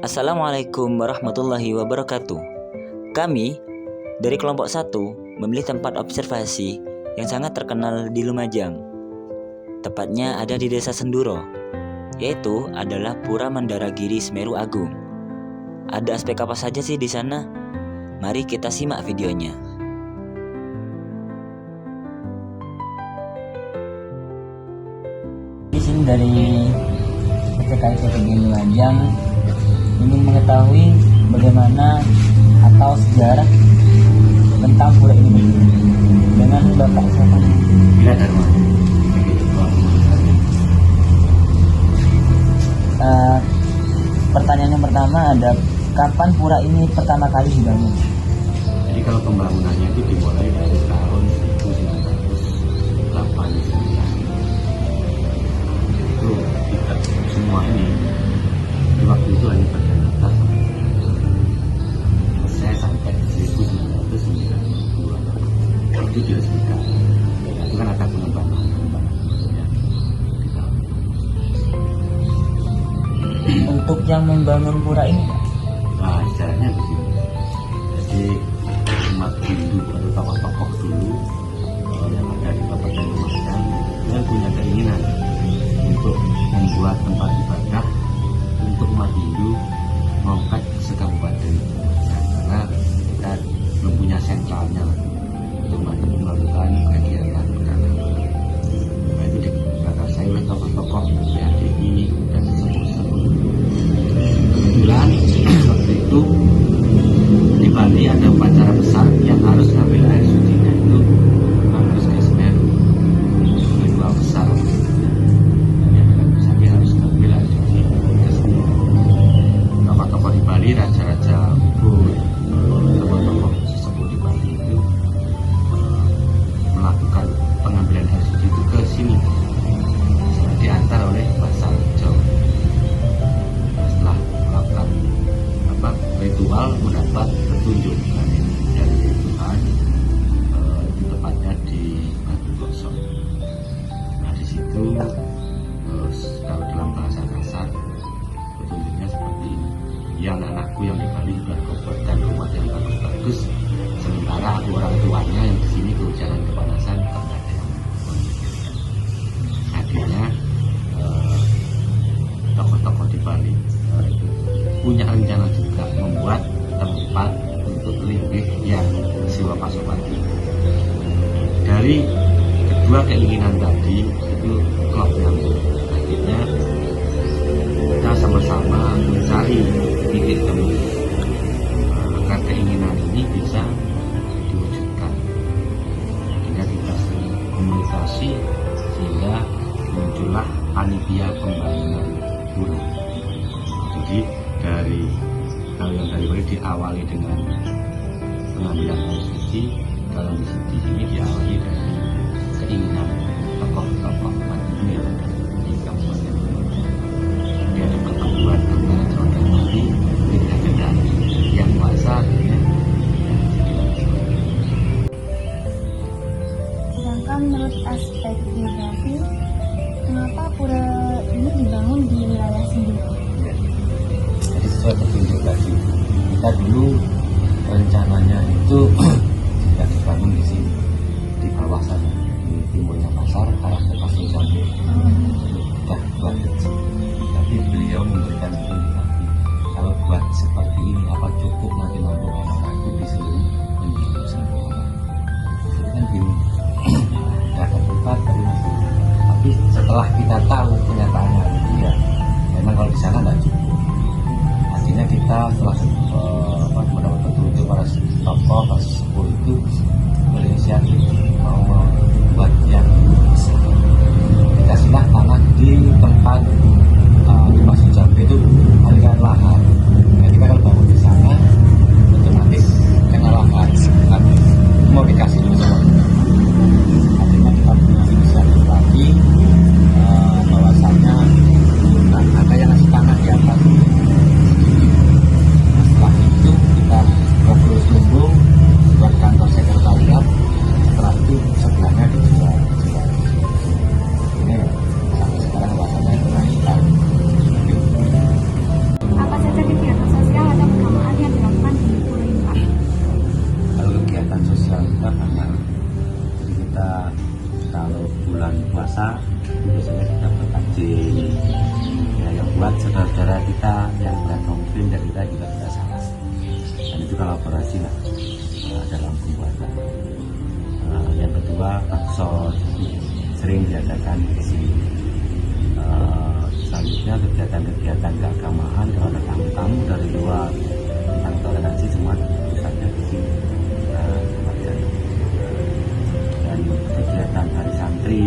Assalamualaikum warahmatullahi wabarakatuh. Kami dari kelompok 1 memilih tempat observasi yang sangat terkenal di Lumajang. Tepatnya ada di Desa Senduro, yaitu adalah Pura Mandaragiri Semeru Agung. Ada aspek apa saja sih di sana? Mari kita simak videonya. Di sini dari PKI Lumajang ingin mengetahui bagaimana atau sejarah tentang pura ini berdiri. Dengan Bapak siapa? Bila Dharma. Pertanyaan yang pertama ada, kapan pura ini pertama kali dibangun? Jadi kalau pembangunannya itu dimulai dari tahun 1989. Itu kita semua ini di waktu itu hanya bagian atas selesai sampai 1992. Itu diresmikan. Itu kan ada pengembangan. Untuk yang membangun pura ini, Nah, sejarahnya begini. Jadi umat Hindu atau tokoh-tokoh dulu yang ada di Kabupaten Lumajang yang punya keinginan untuk membuat tempat ibadah untuk umat Hindu mengangkat sekabupaten Lumajang, karena kita belum punya sentralnya untuk melakukan kegiatan beragama. Nah, itu dikasih oleh tokoh-tokoh PADI dan sesepuh-sesepuh. Kebetulan waktu itu di Bali ada upacara besar yang harus ngambil air sucinya itu harus ke Semeru, ritual besar. Dan yang besarnya harus ngambil air suci ke Semeru. Tokoh-tokoh di Bali, raja-raja Ubud, tokoh-tokoh sesepuh di Bali itu melakukan pengambilan air suci itu ke sini, diantar oleh Basar Hijau. Setelah melakukan ritual mendapat petunjuk dari Tuhan, tepatnya di Batu Gosok. Nah, di situ kalau dalam bahasa kasar petunjuknya seperti ini: yang anakku yang di Bali berkobar dan rumah yang bagus-bagus, sementara aku orang tuanya yang di sini kehujanan kepanasan karena ada yang memikirkan. Akhirnya tokoh-tokoh di Bali punya rencana juga membuat tempat untuk limbih yang Siwa Pasopati. Dari kedua keinginan tadi itu klop nyambung. Akhirnya kita sama-sama mencari titik temu agar keinginan ini bisa diwujudkan. Akhirnya kita sering komunikasi sehingga muncullah panitia pembangunan pura. Jadi dari Bali diawali dengan pengambilan air suci. Kalau di sini diawali dari keinginan tokoh-tokoh umat Hindu yang ada di Kabupaten Lumajang. Jadi ada pertemuan antara Jawa dan Bali dengan kendali yang kuasa akhirnya Sedangkan menurut aspek geografi, kenapa pura ini dibangun di wilayah Senduro? Jadi sesuai petunjuk tadi, kita dulu rencananya itu tidak dibangun di sini, di bawah sana, di timurnya pasar arah ke Pasir Jambu. Sudah buat kecil, tapi beliau memberikan indikasi kalau buat seperti ini apa cukup nanti mampu orang itu di seluruh penjuru Senduro. Itu kan gini, tidak ada tempat tapi masih. Tapi setelah kita tahu kenyataannya itu ya memang kalau di sana tidak cukup. Akhirnya kita setelah mendapat petunjuk para tokoh, para sesepuh itu berinisiatif mau membuat yang besar. Dikasihlah tanah di tempat di Pasir Jambu itu aliran lahar. Jadi kita kalau bangun di sana otomatis kena lahar. Tapi mau dikasih dulu sama. Akhirnya kita berinisiatif lagi bahwasannya ada yang ngasih tanah di atas. Setelah itu kita ngobrol lumbung buat kantor sekretariat. Setelah itu sebelahnya dijual. Ini sampai sekarang bahasanya itu naik. Apa saja kegiatan puasa itu biasanya kita bertakjil ya, yang buat saudara-saudara kita yang beragama muslim dan kita juga tidak salah, dan itu kolaborasi lah dalam pembuatan. Yang kedua bakso sering diadakan di sini. Selanjutnya kegiatan-kegiatan keagamaan, kalau ada tamu-tamu dari luar tentang toleransi semua pusatnya di sini. Dan kegiatan hari santri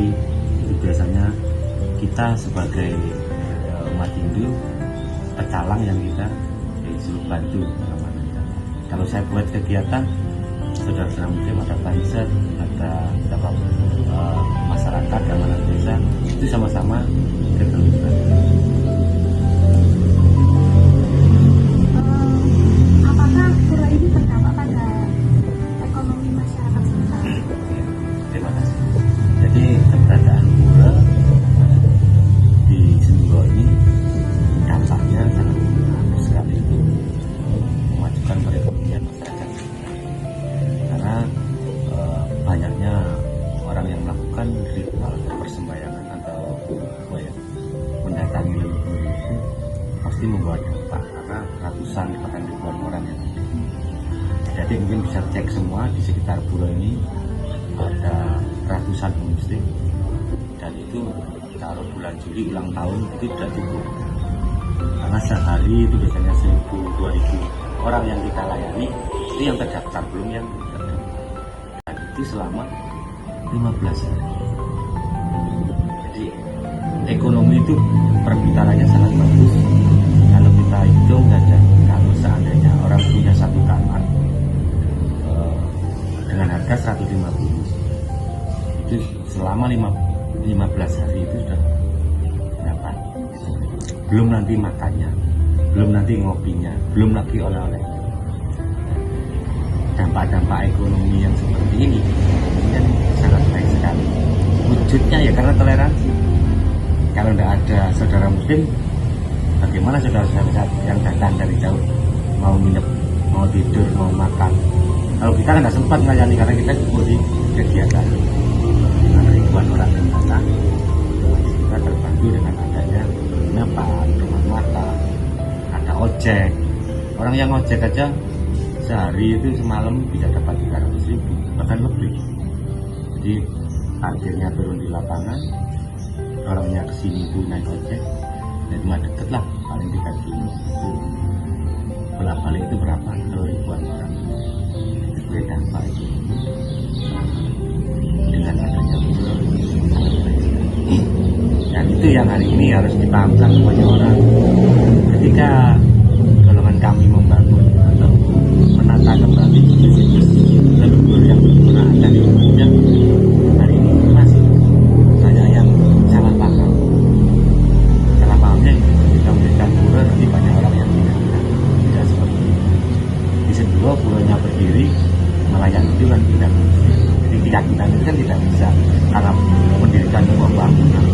itu biasanya kita sebagai umat Hindu pecalang yang kita disuruh bantu dalam hal. Kalau saya buat kegiatan, saudara-saudara muslim ada panitia, ada beberapa masyarakat keamanan desa itu sama-sama terlibat. Apakah pura ini berdampak pada ekonomi masyarakat sekitar? Terima kasih. Jadi keberadaan pura di Senduro ini dampaknya sangat bagus sekali untuk memajukan perekonomian masyarakat. Karena banyaknya orang yang melakukan ritual persembayangan atau mendatangi leluhur itu pasti membawa dampak, karena ratusan bahkan ribuan orang yang ada. Jadi mungkin bisa cek semua di sekitar pura ini ada ratusan muslim, dan itu kalau bulan Juli ulang tahun itu tidak cukup, karena sehari itu biasanya 1.000-2.000 orang yang kita layani, itu yang terdaftar, belum yang terdaftar, dan itu selama 15 hari. Jadi ekonomi itu perputarannya sangat bagus. Kalau kita hitung saja, kalau seandainya orang punya satu kamar dengan harga 150, itu selama 15 hari itu sudah dapat. Belum nanti makannya, belum nanti ngopinya, belum lagi oleh-olehnya. Dampak-dampak ekonomi yang seperti ini kan sangat baik sekali. Wujudnya ya karena toleransi. Kalau tidak ada saudara muslim, bagaimana saudara-saudara yang datang dari jauh mau nginep, mau tidur, mau makan? Kalau kita kan tidak sempat melayani karena kita ikut di kegiatan dengan ribuan orang yang datang, kita terbantu dengan adanya penginapan, rumah makan, ada ojek. Orang yang ojek aja sehari itu semalam bisa dapat 300.000 bahkan lebih. Jadi parkirnya turun di lapangan, orangnya kesini itu naik ojek, dan cuma deket lah, paling 3 kilo. Itu bolak balik itu berapa? Kalau ribuan orang itu berdampak itu dengan adanya pura. Dan itu yang hari ini harus dipahamkan semuanya orang. Ketika golongan kami membangun atau menata kembali situs leluhur yang pernah ada di Indonesia, hari ini masih banyak yang salah paham. Salah pahamnya jika memberikan pura nanti banyak orang yang tidak seperti itu. Di Senduro puranya berdiri melayani itu kan tidak mungkin. Jadi keyakinan itu kan tidak bisa karena mendirikan sebuah bangunan.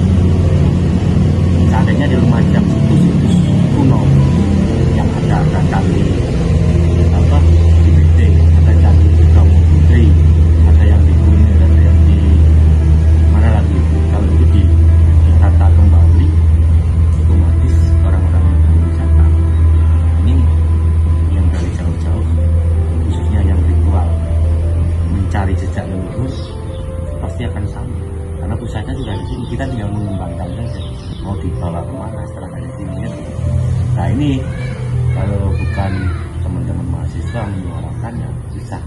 Seandainya di Lumajang situs-situs kuno yang ada candi di Bete, ada candi di Bromo Putri, ada yang di Gunung, ada yang di mana lagi itu. Kalau itu ditata kembali, otomatis orang-orang yang berwisata ini yang dari jauh-jauh, khususnya yang ritual mencari jejak leluhur, pasti akan sama. Karena pusatnya juga di sini, kita tinggal mengembangkan saja. Mau dibawa kemana setelah dari sini ya. Nah ini kalau bukan teman-teman mahasiswa menyuarakannya susah.